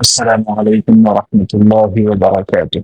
السلام عليكم ورحمة الله وبركاته.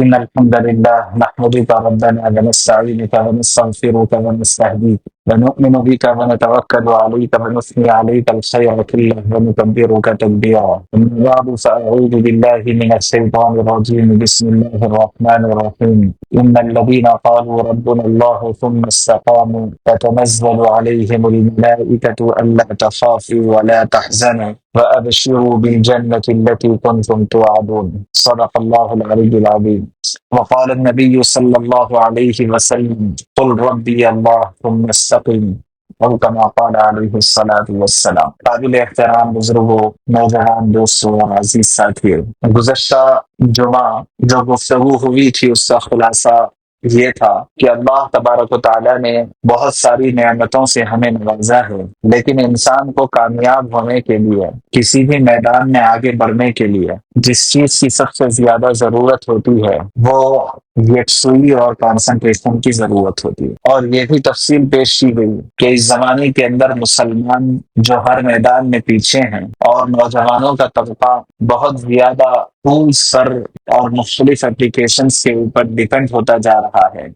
إن الحمد لله نحمدك ربنا ونستعينك ونستغفرك ونستهديك ونؤمن بك ونتوكل عليك ونثني عليك الخير كله ونكبرك تكبيرا. أما بعد فأعوذ بالله من الشيطان الرجيم. بسم الله الرحمن الرحيم. إن الذين قالوا ربنا الله ثم استقاموا تتنزل عليهم الملائكة ألا تخافوا ولا تحزنوا وأبشروا بالجنة التي كنتم توعدون. صدق الله العلي العظيم. وقال النبي صلى الله عليه وسلم: قل ربي الله ثم استقم، اور كما قال علیہ الصلاۃ والسلام. قابل احترام بزرگوں، نوجوان دوستوں اور عزیز ساتھیوں، گزشتہ جمعہ جو گفتگو ہوئی تھی اس کا خلاصہ یہ تھا کہ اللہ تبارک و تعالیٰ نے بہت ساری نعمتوں سے ہمیں نوازا ہے، لیکن انسان کو کامیاب ہونے کے لیے، کسی بھی میدان میں آگے بڑھنے کے لیے جس چیز کی سب سے زیادہ ضرورت ہوتی ہے وہ یکسوئی اور کانسنٹریشن کی ضرورت ہوتی ہے. اور یہ بھی تفصیل پیش کی گئی کہ اس زمانے کے اندر مسلمان جو ہر میدان میں پیچھے ہیں اور نوجوانوں کا طبقہ بہت زیادہ ٹولز پر اور مختلف اپلیکیشنز کے اوپر ڈیپینڈ ہوتا جا رہا ہے،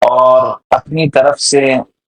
اور اپنی طرف سے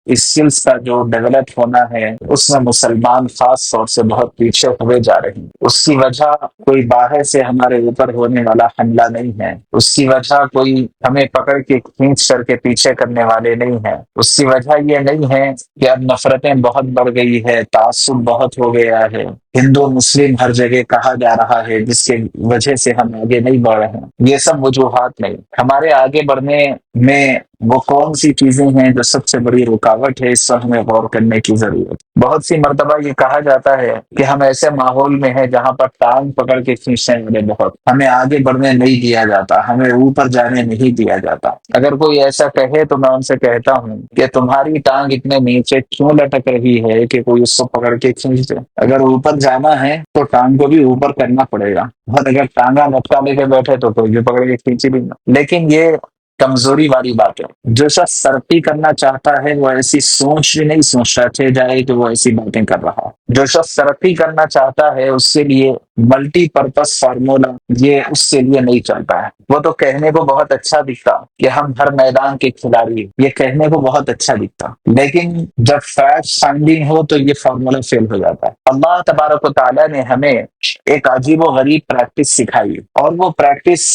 اسکلز کا جو ڈیولپ ہونا ہے اس میں مسلمان خاص طور سے بہت پیچھے ہوئے جا رہے ہیں. اس کی وجہ کوئی باہر سے ہمارے اوپر ہونے والا حملہ نہیں ہے، اس کی وجہ کوئی ہمیں پکڑ کے کھینچ کر کے پیچھے کرنے والے نہیں ہیں، اس کی وجہ یہ نہیں ہے کہ اب نفرتیں بہت بڑھ گئی ہے، تعصب بہت ہو گیا ہے، ہندو مسلم ہر جگہ کہا جا رہا ہے جس کی وجہ سے ہم آگے نہیں بڑھ رہے ہیں. یہ سب وجوہات نہیں، ہمارے آگے بڑھنے میں وہ کون سی چیزیں ہیں جو سب سے بڑی رکاوٹ ہے، اس پر ہمیں غور کرنے کی ضرورت. بہت سی مرتبہ یہ کہا جاتا ہے کہ ہم ایسے ماحول میں ہیں جہاں پر ٹانگ پکڑ کے کھینچنے والے بہت، ہمیں آگے بڑھنے نہیں دیا جاتا، ہمیں اوپر جانے نہیں دیا جاتا. اگر کوئی ایسا کہے تو میں ان سے کہتا ہوں کہ تمہاری ٹانگ اتنے نیچے کیوں لٹک رہی ہے کہ کوئی اس کو پکڑ کے کھینچ دے؟ اگر اوپر جانا ہے تو ٹانگ کو بھی اوپر کرنا پڑے گا، اور اگر ٹانگا لٹکا لے کے بیٹھے تو کوئی بھی پکڑ کے کھینچی بھی نہ. لیکن یہ کمزوری والی بات ہے. جو شخص ترقی کرنا چاہتا ہے وہ ایسی سوچ بھی نہیں سوچ رہے جائے کہ وہ ایسی باتیں کر رہا ہے. جو شخص ترقی کرنا چاہتا ہے اس کے لیے ملٹی پرپس فارمولا یہ اس کے لیے نہیں چلتا ہے. وہ تو کہنے کو بہت اچھا دکھتا کہ ہم ہر میدان کے کھلاڑی، یہ کہنے کو بہت اچھا دکھتا، لیکن جب فیکٹ فائنڈنگ ہو تو یہ فارمولا فیل ہو جاتا ہے. اللہ تبارک و تعالیٰ نے ہمیں ایک عجیب و غریب پریکٹس سکھائی، اور وہ پریکٹس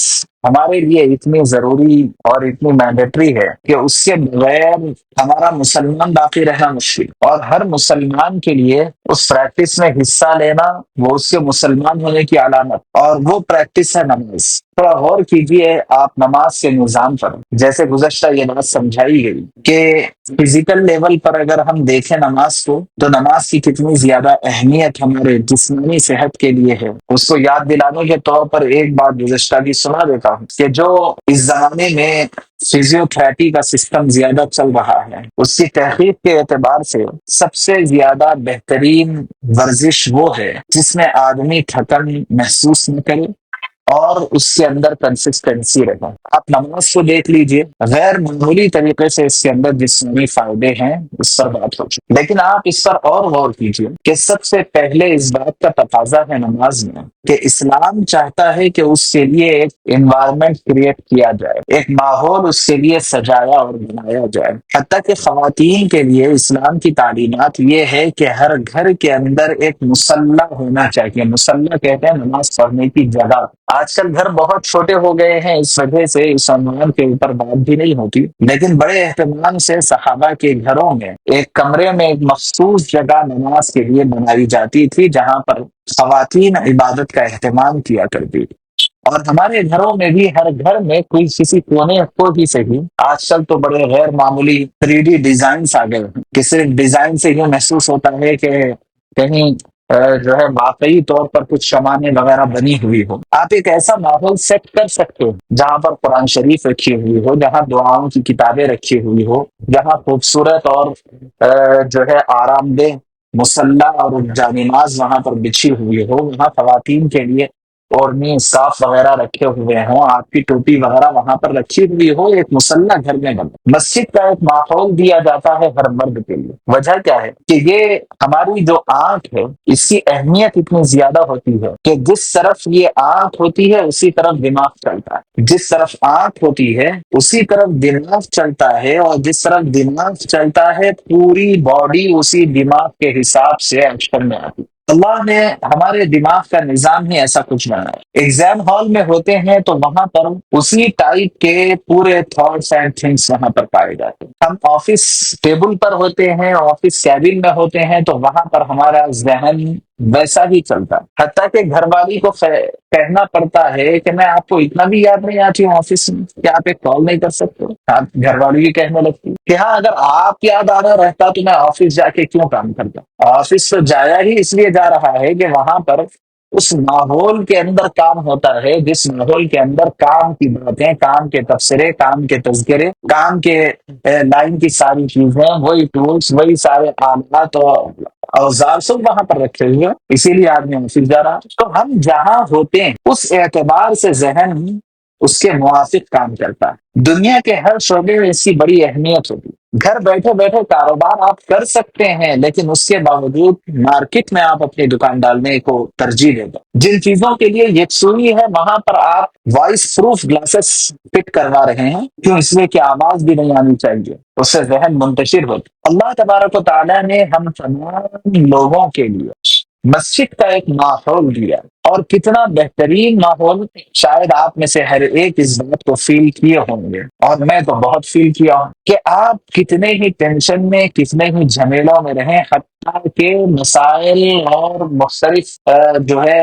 ہمارے لیے اتنی ضروری اور اتنی مینڈیٹری ہے کہ اس کے بغیر ہمارا مسلمان باقی رہنا مشکل. اور ہر مسلمان کے لیے اس پریکٹس میں حصہ لینا وہ اس کے مسلمان ہونے کی علامت، اور وہ پریکٹس ہے نماز. تھوڑا غور کیجئے آپ نماز کے نظام پر. جیسے گزشتہ یہ بات سمجھائی گئی کہ فزیکل لیول پر اگر ہم دیکھیں نماز کو تو نماز کی کتنی زیادہ اہمیت ہمارے جسمانی صحت کے لیے ہے. اس کو یاد دلانے کے طور پر ایک بات گزشتہ بھی سنا دیتا ہوں کہ جو اس زمانے میں فزیو تھراپی کا سسٹم زیادہ چل رہا ہے، اس کی تحقیق کے اعتبار سے سب سے زیادہ بہترین ورزش وہ ہے جس میں آدمی تھکن محسوس نہ کرے اور اس کے اندر کنسسٹنسی رہے. آپ نماز کو دیکھ لیجئے، غیر معمولی طریقے سے اس کے اندر جسمانی فائدے ہیں، اس پر بات ہو چکی. لیکن آپ اس پر اور غور کیجئے کہ سب سے پہلے اس بات کا تقاضا ہے نماز میں کہ اسلام چاہتا ہے کہ اس کے لیے ایک انوائرمنٹ کریٹ کیا جائے، ایک ماحول اس کے لیے سجایا اور بنایا جائے. حتیٰ کہ خواتین کے لیے اسلام کی تعلیمات یہ ہے کہ ہر گھر کے اندر ایک مصلی ہونا چاہیے. مصلی کہتے ہیں نماز پڑھنے کی جگہ. آج کل گھر بہت چھوٹے ہو گئے ہیں، اس وجہ سے اس عنوان کے اوپر بات بھی نہیں ہوتی، لیکن بڑے اہتمام سے صحابہ کے گھروں میں ایک کمرے میں ایک مخصوص جگہ نماز کے لیے بنائی جاتی تھی جہاں پر خواتین عبادت کا اہتمام کیا کرتی تھی. اور ہمارے گھروں میں بھی ہر گھر میں کوئی کسی کونے کو ہی صحیح، آج کل تو بڑے غیر معمولی 3D ڈیزائنس آ گئے ہیں کہ صرف ڈیزائن سے یہ محسوس ہوتا ہے کہ کہیں جو ہے واقعی طور پر کچھ شمانیں وغیرہ بنی ہوئی ہو. آپ ایک ایسا ماحول سیٹ کر سکتے ہو جہاں پر قرآن شریف رکھی ہوئی ہو، جہاں دعاؤں کی کتابیں رکھی ہوئی ہو، جہاں خوبصورت اور جو ہے آرام دہ مسلح اور جانماز وہاں پر بچھی ہوئی ہو. وہاں خواتین کے لیے اوڑھنی صاف وغیرہ رکھے ہوئے ہوں، آپ کی ٹوپی وغیرہ وہاں پر رکھی ہوئی ہو، ایک مسلح گھر میں بنے۔ مسجد کا ایک ماحول دیا جاتا ہے ہر مرد کے لیے۔ وجہ کیا ہے کہ یہ ہماری جو آنکھ ہے اس کی اہمیت اتنی زیادہ ہوتی ہے کہ جس طرف یہ آنکھ ہوتی ہے اسی طرف دماغ چلتا ہے، جس طرف آنکھ ہوتی ہے اسی طرف دماغ چلتا ہے، اور جس طرف دماغ چلتا ہے پوری باڈی اسی دماغ کے حساب سے ایکشن میں آتی ہے۔ اللہ نے ہمارے دماغ کا نظام ہی ایسا کچھ بنایا ہے۔ ایگزام ہال میں ہوتے ہیں تو وہاں پر اسی ٹائپ کے پورے تھاٹس اینڈ تھنگس وہاں پر پائے جاتے ہیں۔ ہم آفس ٹیبل پر ہوتے ہیں، آفس کیبن میں ہوتے ہیں تو وہاں پر ہمارا ذہن ویسا ہی چلتا ہے۔ حتیٰ کہ گھر والی کو کہنا پڑتا ہے کہ میں آپ کو اتنا بھی یاد نہیں آتی ہوں آفس میں کہ آپ ایک کال نہیں کر سکتے، آپ گھر والی بھی کہنے لگتی کہ ہاں اگر آپ یاد آنا رہتا تو میں آفس جا کے کیوں کام کرتا۔ آفس تو جایا ہی اس لیے جا رہا ہے کہ وہاں پر اس ماحول کے اندر کام ہوتا ہے، جس ماحول کے اندر کام کی باتیں، کام کے تبصرے، کام کے تذکرے، کام کے لائن کی ساری چیزیں، وہی ٹولس، وہی سارے آلات اور اوزار سب وہاں پر رکھے ہوئے، اسی لیے آدمی آفس جا رہا۔ تو ہم جہاں ہوتے ہیں اس اعتبار سے ذہن اس کے موافق کام کرتا ہے۔ دنیا کے ہر شعبے میں اس کی بڑی اہمیت ہوتی ہے۔ گھر بیٹھے بیٹھے کاروبار آپ کر سکتے ہیں، لیکن اس کے باوجود مارکیٹ میں آپ اپنی دکان ڈالنے کو ترجیح دیں گے۔ جن چیزوں کے لیے یکسوئی ہے وہاں پر آپ وائس پروف گلاسز فٹ کروا رہے ہیں، کیوں؟ اس لیے کہ آواز بھی نہیں آنی چاہیے، اس سے ذہن منتشر ہوتا۔ اللہ تبارک و تعالیٰ نے ہم تمام لوگوں کے لیے مسجد کا ایک ماحول دیا، اور کتنا بہترین ماحول۔ شاید آپ میں سے ہر ایک اس بات کو فیل کیے ہوں گے، اور میں تو بہت فیل کیا ہوں کہ آپ کتنے ہی ٹینشن میں، کتنے ہی جھمیلوں میں رہیں، حتیٰ کہ مسائل اور مختلف جو ہے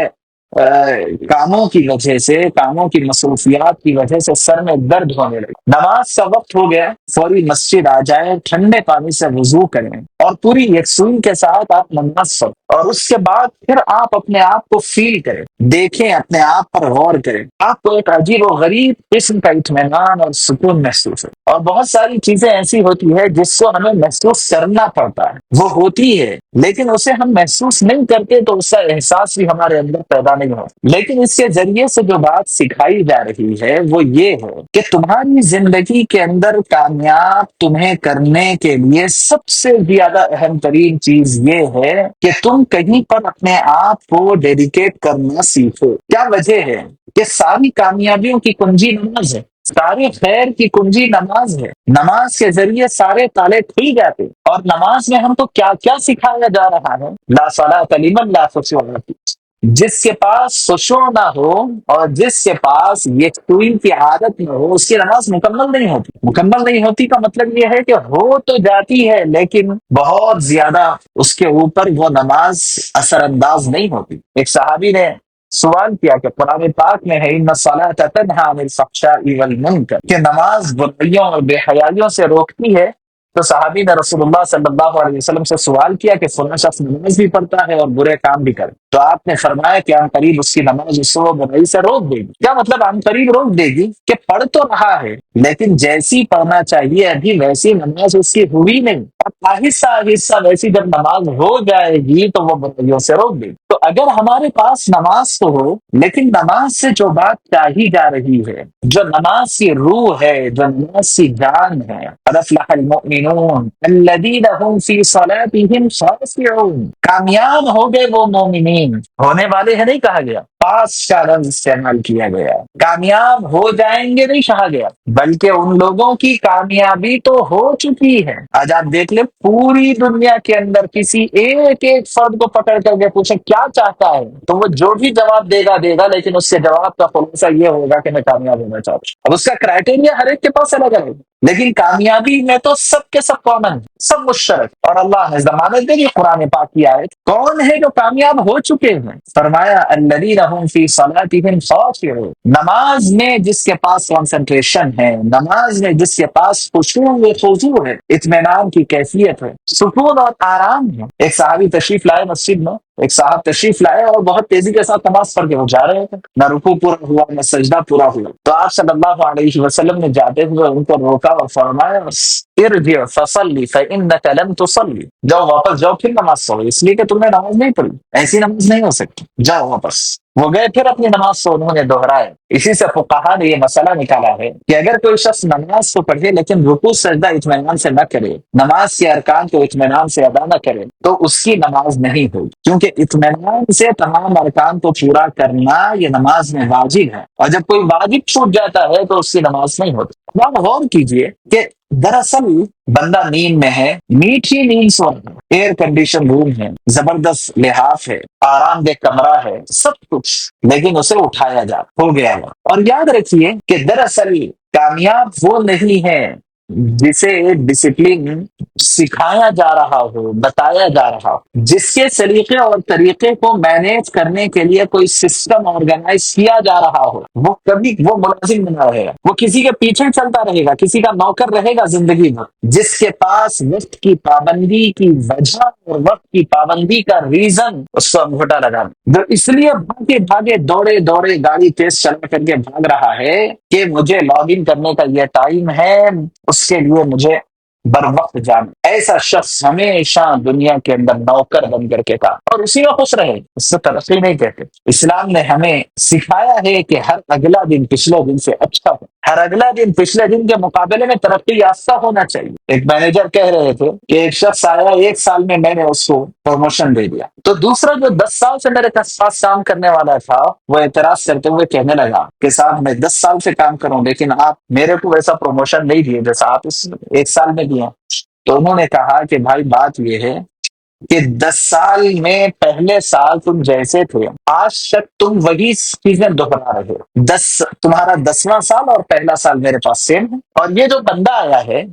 کاموں کی وجہ سے، کاموں کی مصروفیات کی وجہ سے سر میں درد ہونے لگے، نماز کا وقت ہو گیا، فوری مسجد آ جائے، ٹھنڈے پانی سے وضو کریں اور پوری یکسوئی کے ساتھ آپ نماز پڑھیں، اور اس کے بعد پھر آپ اپنے آپ کو فیل کریں، دیکھیں، اپنے آپ پر غور کریں، آپ کو ایک عجیب و غریب قسم کا اطمینان اور سکون محسوس ہے۔ اور بہت ساری چیزیں ایسی ہوتی ہے جس کو ہمیں محسوس کرنا پڑتا ہے، وہ ہوتی ہے لیکن اسے ہم محسوس نہیں کرتے تو اس کا احساس بھی ہمارے اندر پیدا نہیں ہو۔ لیکن اس کے ذریعے سے جو بات سکھائی جا رہی ہے وہ یہ ہے کہ تمہاری زندگی کے اندر کامیاب تمہیں کرنے کے لیے سب سے زیادہ اہم ترین چیز یہ ہے کہ تم کہیں پر اپنے آپ کو ڈیڈیکیٹ کرنا سیکھو۔ کیا وجہ ہے کہ ساری کامیابیوں کی کنجی نماز ہے، سارے خیر کی کنجی نماز ہے۔ نماز کے ذریعے سارے تالے کھل جاتے، اور نماز میں ہم کو کیا کیا سکھایا جا رہا ہے؟ لا صلاۃ لمن لا خشوع فیہ۔ جس کے پاس خشوع نہ ہو اور جس کے پاس یکسوئی کی عادت نہ ہو، اس کی نماز مکمل نہیں ہوتی۔ مکمل نہیں ہوتی کا مطلب یہ ہے کہ ہو تو جاتی ہے لیکن بہت زیادہ اس کے اوپر وہ نماز اثر انداز نہیں ہوتی۔ ایک صحابی نے سوال کیا کہ قرآن پاک میں ہے ان الصلاۃ تنہی عن الفحشاء والمنکر، کہ نماز برائیوں اور بے حیائیوں سے روکتی ہے، تو صحابی نے رسول اللہ صلی اللہ علیہ وسلم سے سوال کیا کہ فلاں شخص نماز بھی پڑھتا ہے اور برے کام بھی کرے، تو آپ نے فرمایا کہ عن قریب اس کی نماز اس کو برائی سے روک دے گی۔ کیا مطلب عن قریب روک دے گی؟ کہ پڑھ تو رہا ہے لیکن جیسی پڑھنا چاہیے ابھی ویسی نماز اس کی ہوئی نہیں، اور آہستہ آہستہ ویسی جب نماز ہو جائے گی تو وہ برائیوں سے روک دے گی۔ تو اگر ہمارے پاس نماز تو ہو لیکن نماز سے جو بات چاہی جا رہی ہے، جو نماز کی روح ہے، جو نماز کی جان ہے، قد افلح المؤمنون الذین هم فی صلاتهم خاشعون، کامیاب ہو گئے وہ مومنین، ہونے والے ہیں نہیں کہا گیا، پاس کا لفظ استعمال کیا گیا، کامیاب ہو جائیں گے نہیں کہا گیا، بلکہ ان لوگوں کی کامیابی تو ہو چکی ہے۔ آج آپ دیکھ لیں پوری دنیا کے اندر کسی ایک ایک فرد کو پکڑ کر کے پوچھیں کیا چاہتا ہے تو وہ جو بھی جواب دے گا لیکن اس کے جواب کا خلاصہ یہ ہوگا کہ میں کامیاب ہونا چاہتا ہوں۔ اب اس کا کرائٹیریا ہر ایک کے پاس الگ الگ ہے، لیکن کامیابی میں تو سب کے سب کامن، سب مشترک، اور اللہ نے ضمانت دے دی قرآن پاک کی آیت۔ کون ہے جو کامیاب ہو چکے ہیں؟ فرمایا الذین هم فی صلاتهم خاشعون، نماز میں جس کے پاس کنسنٹریشن ہے، نماز میں جس کے پاس خشوع و خضوع ہے، اطمینان کی کیفیت ہے، سکون اور آرام ہے۔ ایک صحابی تشریف لائے مسجد میں، ایک صاحب تشریف لائے اور بہت تیزی کے ساتھ نماز پڑھ کے وہ جا رہے تھے، نہ رکوع پورا ہوا نہ سجدہ پورا ہوا، تو آپ صلی اللہ علیہ وسلم نے جاتے ہوئے ان کو روکا اور فرمایا ارجع فصلی فانک لم تصلی، جاؤ واپس جاؤ پھر نماز پڑھو، اس لیے کہ تم نے نماز نہیں پڑھی، ایسی نماز نہیں ہو سکتی، جاؤ واپس۔ وہ گئے پھر اپنی نماز کو انہوں نے دوہرائے. اسی سے فقہا نے یہ مسئلہ نکالا ہے کہ اگر کوئی شخص نماز کو پڑھے لیکن رکوع سجدہ اطمینان سے نہ کرے، نماز کے ارکان کو اطمینان سے ادا نہ کرے، تو اس کی نماز نہیں ہوگی، کیونکہ اطمینان سے تمام ارکان کو پورا کرنا یہ نماز میں واجب ہے، اور جب کوئی واجب چھوٹ جاتا ہے تو اس کی نماز نہیں ہوتی. اب آپ غور کیجئے کہ دراصل بندہ نیند میں ہے، میٹھی نیند سو رہا ہے، ایئر کنڈیشن روم ہے، زبردست لحاف ہے، آرام دہ کمرہ ہے، سب کچھ، لیکن اسے اٹھایا جا ہو گیا ہے. اور یاد رکھیے کہ دراصل کامیاب وہ نہیں ہے جسے ڈسپلن سکھایا جا رہا ہو، بتایا جا رہا ہو، جس کے سلیقے اور طریقے کو مینیج کرنے کے لیے کوئی سسٹم آرگنائز کیا جا رہا ہو. وہ کبھی وہ ملازم بنا رہے گا، وہ کسی کے پیچھے چلتا رہے گا، کسی کا نوکر رہے گا زندگی میں. جس کے پاس وقت کی پابندی کی وجہ اور وقت کی پابندی کا ریزن اس کو انگوٹا لگا، جو اس لیے بھاگے بھاگے دوڑے دوڑے گاڑی تیز چلا کر کے بھاگ رہا ہے کہ مجھے لاگ ان کرنے کا یہ ٹائم ہے، اس کے لیے مجھے بر وقت جانا. ایسا شخص ہمیشہ دنیا کے اندر نوکر بن کر کے تھا اور اسی میں خوش رہے، اس سے ترقی نہیں کہتے. اسلام نے ہمیں سکھایا ہے کہ ہر اگلا دن پچھلے دن سے اچھا ہو، ہر اگلا دن پچھلے دن کے مقابلے میں ترقی یافتہ ہونا چاہیے. ایک مینیجر کہہ رہے تھے کہ ایک شخص آیا، ایک سال میں میں نے اس کو پروموشن دے دیا، تو دوسرا جو 10 سال سے میرے پاس کام کرنے والا تھا وہ اعتراض کرتے ہوئے کہنے لگا کہ صاحب میں 10 سال سے کام کروں لیکن آپ میرے کو ویسا پروموشن نہیں دیے جیسا آپ اس ایک سال میں دیا. تو انہوں نے کہا کہ بھائی بات یہ ہے کہ 10 سال میں پہلے سال تم جیسے تھے، آج تک تم وہی چیزیں دوہرا رہے ہو. تمہارا 10واں سال اور پہلا سال میرے پاس سیم ہے. اور یہ جو بندہ آیا ہے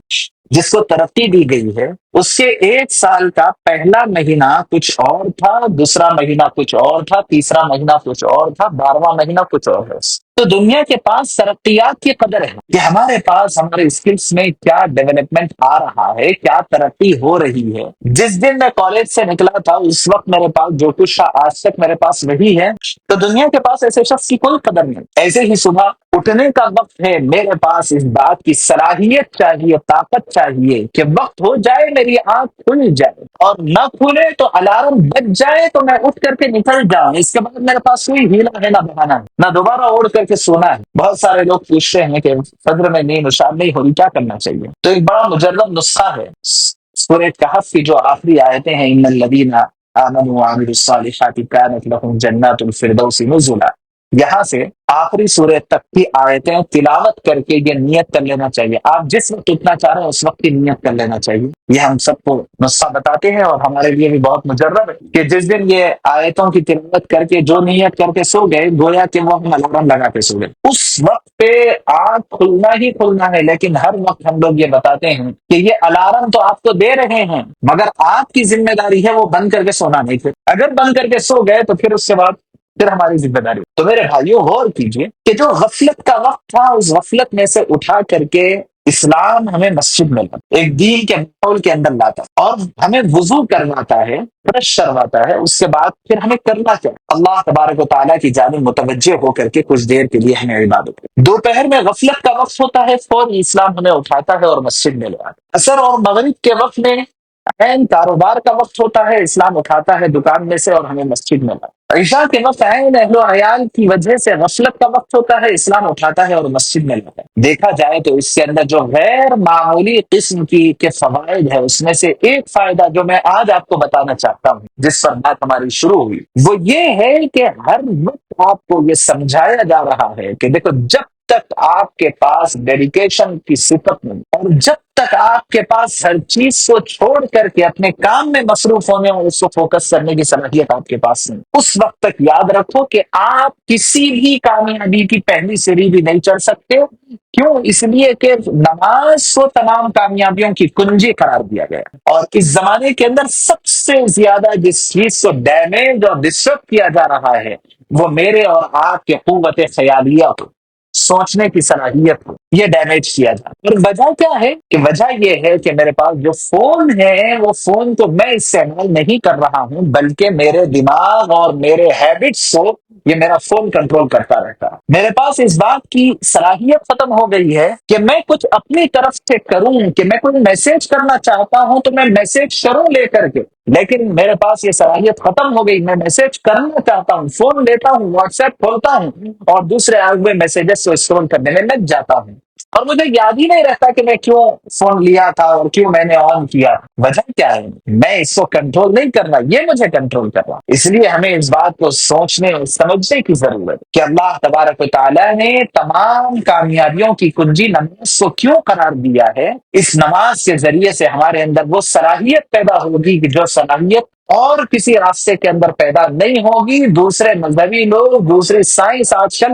جس کو ترقی دی گئی ہے، اس کے 1 سال کا پہلا مہینہ کچھ اور تھا، دوسرا مہینہ کچھ اور تھا، تیسرا مہینہ کچھ اور تھا، 12واں مہینہ کچھ اور ہے. تو دنیا کے پاس ترقیات کی قدر ہے کہ ہمارے پاس ہمارے اسکلس میں کیا ڈیولپمنٹ آ رہا ہے، کیا ترقی ہو رہی ہے. جس دن میں کالج سے نکلا تھا اس وقت میرے پاس جو کچھ تھا آج تک میرے پاس وہی ہے. تو دنیا کے پاس ایسے شخص کی کوئی قدر نہیں. ایسے ہی صبح اٹھنے کا وقت ہے، میرے پاس اس بات کی صلاحیت چاہیے، طاقت چاہیے کہ وقت ہو جائے میری آنکھ کھل جائے، اور نہ کھلے تو الارم بج جائے تو میں اٹھ کر کے نکل جاؤں. اس کے بعد میرے پاس کوئی ہیلا ہے نہ بہانا ہے، نہ دوبارہ اڑ کر کے سونا ہے. بہت سارے لوگ پوچھتے ہیں کہ فجر میں نیند اشار نہیں ہو رہی، کیا کرنا چاہیے؟ تو ایک بڑا مجرب نسخہ ہے. سورہ کہف کی جو آخری آیتیں ہیں، ان الذین آمنوا وعملوا الصالحات كانت لهم جنات الفردوس نزلا، یہاں سے آخری سورہ تک کی آیتیں تلاوت کر کے یہ نیت کر لینا چاہیے. آپ جس وقت اتنا چاہ رہے ہیں اس وقت کی نیت کر لینا چاہیے. یہ ہم سب کو نسخہ بتاتے ہیں اور ہمارے لیے بھی بہت مجرب ہے کہ جس دن یہ آیتوں کی تلاوت کر کے جو نیت کر کے سو گئے، گویا کہ وہ ہم الارم لگا کے سو گئے. اس وقت پہ آنکھ کھلنا ہی کھلنا ہے، لیکن ہر وقت ہم لوگ یہ بتاتے ہیں کہ یہ الارم تو آپ کو دے رہے ہیں مگر آپ کی ذمہ داری ہے وہ بند کر کے سونا نہیں. پھر اگر بند کر کے سو گئے تو پھر اس کے بعد پھر ہماری ذمہ داری. تو میرے بھائیوں غور کیجئے کہ جو غفلت کا وقت تھا اس غفلت میں سے اٹھا کر کے اسلام ہمیں مسجد میں لاتا، ایک دین کے ماحول کے اندر لاتا اور ہمیں وضو کرواتا ہے، برش کرواتا ہے. اس کے بعد پھر ہمیں کرنا کیا؟ اللہ تبارک و تعالیٰ کی جانب متوجہ ہو کر کے کچھ دیر کے لیے ہمیں عبادت. دوپہر میں غفلت کا وقت ہوتا ہے، فوری اسلام ہمیں اٹھاتا ہے اور مسجد میں لے آتا. عصر اور مغرب کے وقت میں عین کاروبار کا وقت ہوتا ہے، اسلام اٹھاتا ہے دکان میں سے اور ہمیں مسجد میں لاتا. عشاء کے وقت عین اہل و عیال کی وجہ سے غفلت کا وقت ہوتا ہے، اسلام اٹھاتا ہے اور مسجد میں لاتا ہے. دیکھا جائے تو اس کے اندر جو غیر معمولی قسم کی کے فوائد ہے، اس میں سے ایک فائدہ جو میں آج آپ کو بتانا چاہتا ہوں جس پر بات ہماری شروع ہوئی، وہ یہ ہے کہ ہر وقت آپ کو یہ سمجھایا جا رہا ہے کہ دیکھو، جب تک آپ کے پاس ڈیڈیکیشن کی صفت نہیں اور جب تک آپ کے پاس ہر چیز کو چھوڑ کر کے اپنے کام میں مصروف ہونے اور اس کو فوکس کرنے کی صلاحیت آپ کے پاس نہیں، اس وقت تک یاد رکھو کہ آپ کسی بھی کامیابی کی پہلی سیڑھی بھی نہیں چڑھ سکتے. کیوں؟ اس لیے کہ نماز کو تمام کامیابیوں کی کنجی قرار دیا گیا، اور اس زمانے کے اندر سب سے زیادہ جس چیز کو ڈیمیج اور ڈسٹرب کیا جا رہا ہے وہ میرے اور آپ کے قوت خیالیہ کو، سوچنے کی صلاحیت کو یہ ڈیمیج کیا جائے. اور وجہ کیا ہے؟ کہ وجہ یہ ہے کہ میرے پاس جو فون ہے وہ فون کو میں استعمال نہیں کر رہا ہوں، بلکہ میرے دماغ اور میرے ہیبٹس کو یہ میرا فون کنٹرول کرتا رہتا ہے۔ میرے پاس اس بات کی صلاحیت ختم ہو گئی ہے کہ میں کچھ اپنی طرف سے کروں، کہ میں کوئی میسج کرنا چاہتا ہوں تو میں میسج کروں لے کر کے، لیکن میرے پاس یہ صلاحیت ختم ہو گئی۔ میں میسج کرنا چاہتا ہوں، فون لیتا ہوں، واٹس ایپ کھولتا ہوں اور دوسرے آئے ہوئے میسجز کو اسکرول کرنے میں لگ جاتا ہوں، اور مجھے یاد ہی نہیں رہتا کہ میں کیوں فون لیا تھا اور کیوں میں نے آن کیا۔ وجہ کیا ہے؟ میں اس کو کنٹرول نہیں کر رہا، یہ مجھے کنٹرول کر رہا۔ اس لیے ہمیں اس بات کو سوچنے سمجھنے کی ضرورت کہ اللہ تبارک و تعالیٰ نے تمام کامیابیوں کی کنجی نماز کو کیوں قرار دیا ہے۔ اس نماز کے ذریعے سے ہمارے اندر وہ صلاحیت پیدا ہوگی کہ جو صلاحیت اور کسی راستے کے اندر پیدا نہیں ہوگی۔ دوسرے مذہبی لوگ، دوسری سائنس آج کل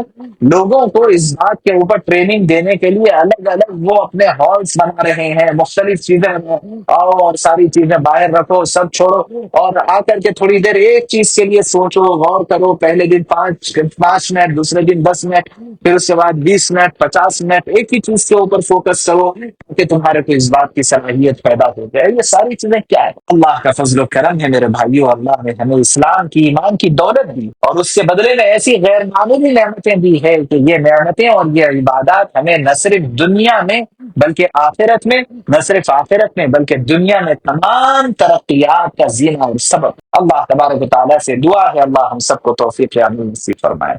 لوگوں کو اس بات کے اوپر ٹریننگ دینے کے لیے الگ الگ وہ اپنے ہالس بنا رہے ہیں، مختلف چیزیں آؤ اور ساری چیزیں باہر رکھو، سب چھوڑو اور آ کر کے تھوڑی دیر ایک چیز کے لیے سوچو، غور کرو۔ پہلے دن 5 منٹ، دوسرے دن 10 منٹ، پھر اس کے بعد 20 منٹ، 50 منٹ ایک ہی چیز کے اوپر فوکس کرو کہ تمہارے کو اس بات کی صلاحیت پیدا ہو جائے۔ یہ ساری چیزیں کیا ہے؟ اللہ کا فضل و کرم ہے میرے بھائیو۔ اللہ نے ہمیں اسلام کی، ایمان کی دولت دی اور اس کے بدلے میں ایسی غیر معمولی نعمتیں دی ہے کہ یہ نعمتیں اور یہ عبادات ہمیں نہ صرف دنیا میں بلکہ آخرت میں، نہ صرف آخرت میں بلکہ دنیا میں تمام ترقیات کا زینہ اور سبب۔ اللہ تبارک و تعالیٰ سے دعا ہے اللہ ہم سب کو توفیق عمل نصیب فرمائے۔